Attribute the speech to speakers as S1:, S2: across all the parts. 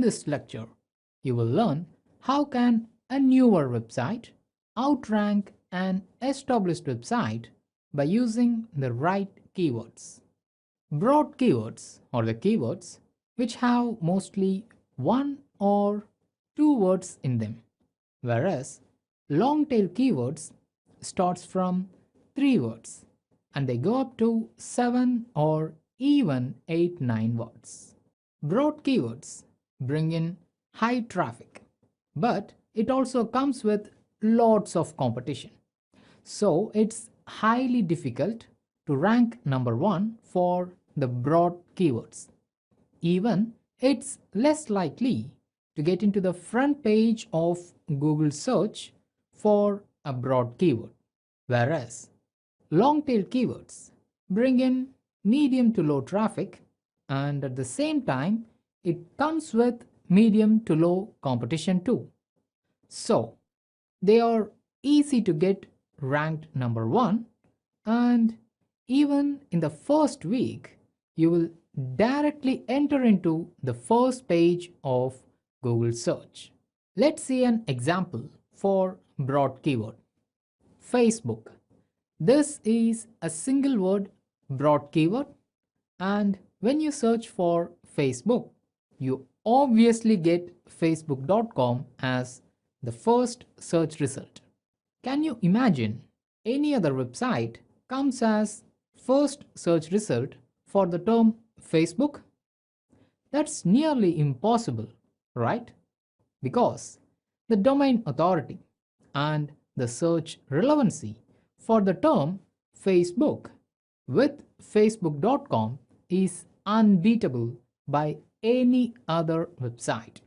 S1: this lecture, you will learn how can a newer website outrank an established website by using the right keywords. Broad keywords are the keywords which have mostly one or two words in them, whereas long tail keywords starts from 3 words and they go up to 7 or even 8 9 words. Broad keywords bring in high traffic, but it also comes with lots of competition. So it's highly difficult to rank number 1 for the broad keywords. Even it's less likely to get into the front page of Google search for a broad keyword. Whereas long tail keywords bring in medium to low traffic, and at the same time it comes with medium to low competition too. So they are easy to get ranked number 1, and even in the first week you will directly enter into the first page of Google search. Let's see an example for broad keyword. Facebook. This is a single word broad keyword, and when you search for Facebook, you obviously get facebook.com as the first search result. Can you imagine any other website comes as first search result for the term Facebook? That's nearly impossible, right? Because the domain authority and the search relevancy for the term Facebook with facebook.com is unbeatable by any other website.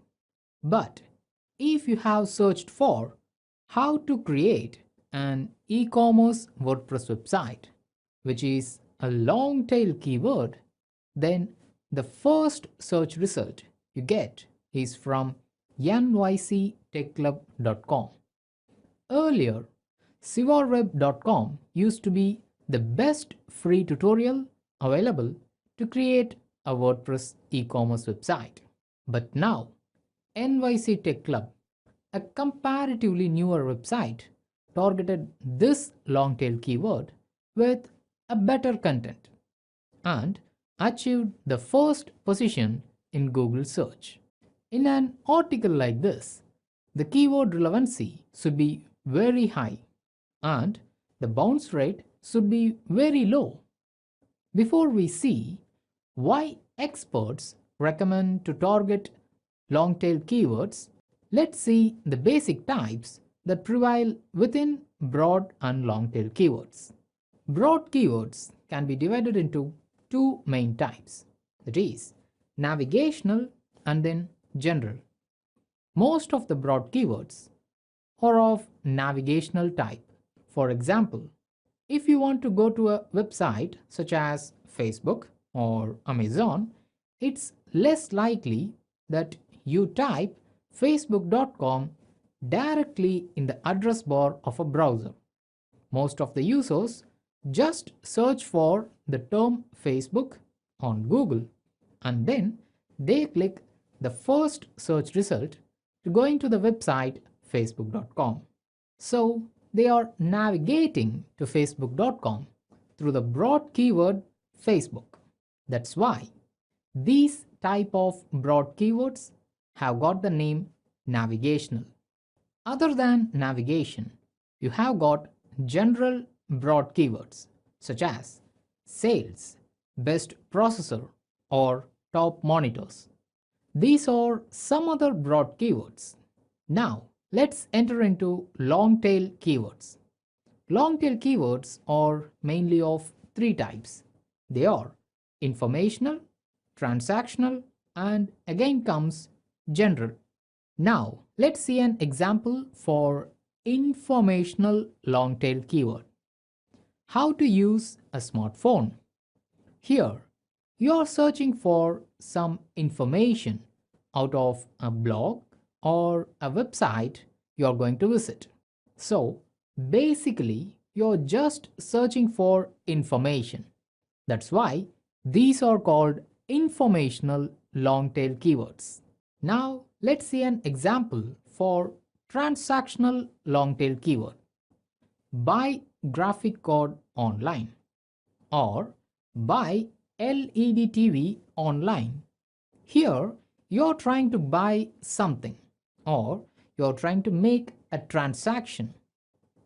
S1: But if you have searched for how to create an e-commerce WordPress website, which is a long tail keyword, then the first search result you get is from nyctechclub.com. Earlier, sivarweb.com used to be the best free tutorial available to create a WordPress e-commerce website. But now, NYC Tech Club, a comparatively newer website, targeted this long tail keyword with a better content and achieved the first position in Google search. In an article like this, the keyword relevancy should be very high and the bounce rate should be very low. Before we see why experts recommend to target long tail keywords, let's see the basic types that prevail within broad and long tail keywords. Broad keywords can be divided into two main types, that is, navigational and then general. Most of the broad keywords are of navigational type. For example, if you want to go to a website such as Facebook or Amazon, it's less likely that you type facebook.com directly in the address bar of a browser. Most of the users just search for the term Facebook on Google and then they click the first search result to going to the website facebook.com. So they are navigating to facebook.com through the broad keyword Facebook. That's why these type of broad keywords have got the name navigational. Other than navigation, you have got general broad keywords such as sales, best processor, or top monitors. These are some other broad keywords. Now, let's enter into long tail keywords. Long tail keywords are mainly of three types. They are informational, transactional, and again comes general. Now, let's see an example for informational long tail keyword. How to use a smartphone. Here, you are searching for some information out of a blog or a website you are going to visit. So basically, you're just searching for information. That's why these are called informational long tail keywords. Now let's see an example for transactional long tail keyword. Buy graphic card online or buy LED TV online. Here you're trying to buy something or you're trying to make a transaction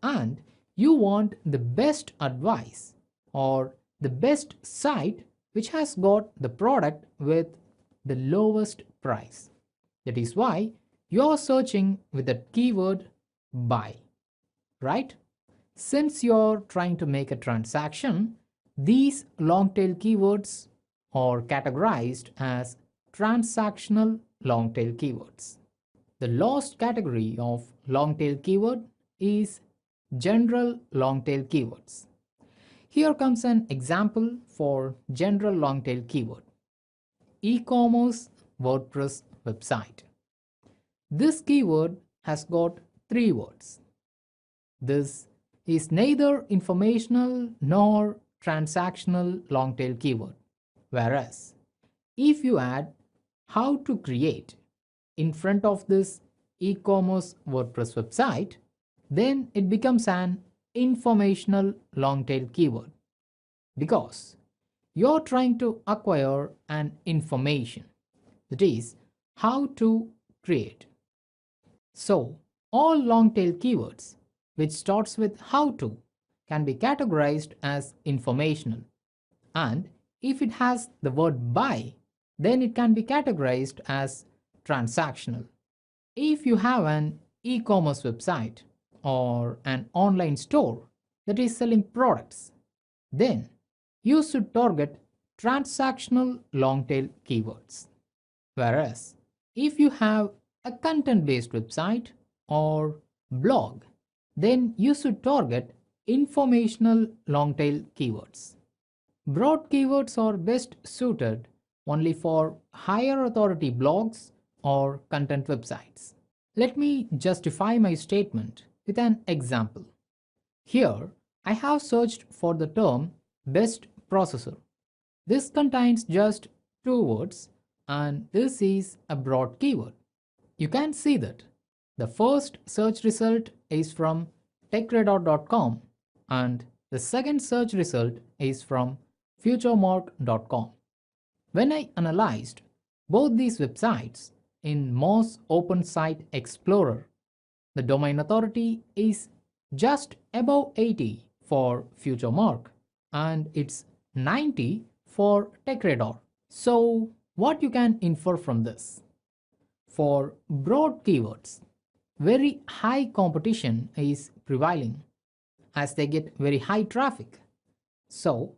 S1: and you want the best advice or the best site which has got the product with the lowest price. That is why you're searching with the keyword buy, right? Since you're trying to make a transaction, these long tail keywords are categorized as transactional long tail keywords. The last category of long tail keyword is general long tail keywords. Here comes an example for general long tail keyword. E-commerce WordPress website. This keyword has got 3 words. This is neither informational nor transactional long tail keyword. Whereas if you add how to create in front of this e-commerce WordPress website, then it becomes an informational long tail keyword because you're trying to acquire an information, that is how to create. So all long tail keywords which starts with how to can be categorized as informational, and if it has the word buy, then it can be categorized as transactional. If you have an e-commerce website or an online store that is selling products, then you should target transactional long tail keywords. Whereas if you have a content based website or blog, then you should target informational long tail keywords. Broad keywords are best suited only for higher authority blogs or content websites. Let me justify my statement with an example. Here, I have searched for the term best processor. This contains just 2 words and this is a broad keyword. You can see that the first search result is from techradar.com and the second search result is from futuremark.com. When I analyzed both these websites in Moz Open Site Explorer, the domain authority is just above 80 for FutureMark and it's 90 for TechRadar. So what you can infer from this? For broad keywords, very high competition is prevailing as they get very high traffic. So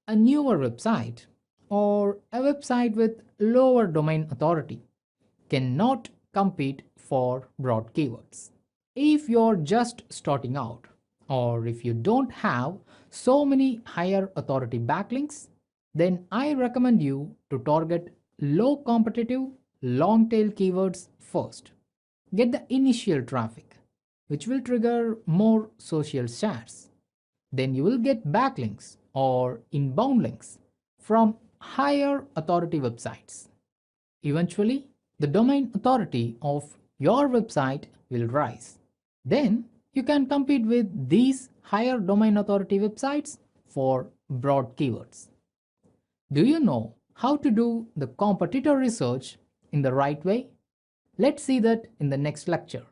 S1: a newer website or a website with lower domain authority cannot compete for broad keywords. If you're just starting out or if you don't have so many higher authority backlinks, then I recommend you to target low competitive long tail keywords first. Get the initial traffic, which will trigger more social shares. Then you will get backlinks or inbound links from higher authority websites. Eventually, the domain authority of your website will rise. Then you can compete with these higher domain authority websites for broad keywords. Do you know how to do the competitor research in the right way? Let's see that in the next lecture.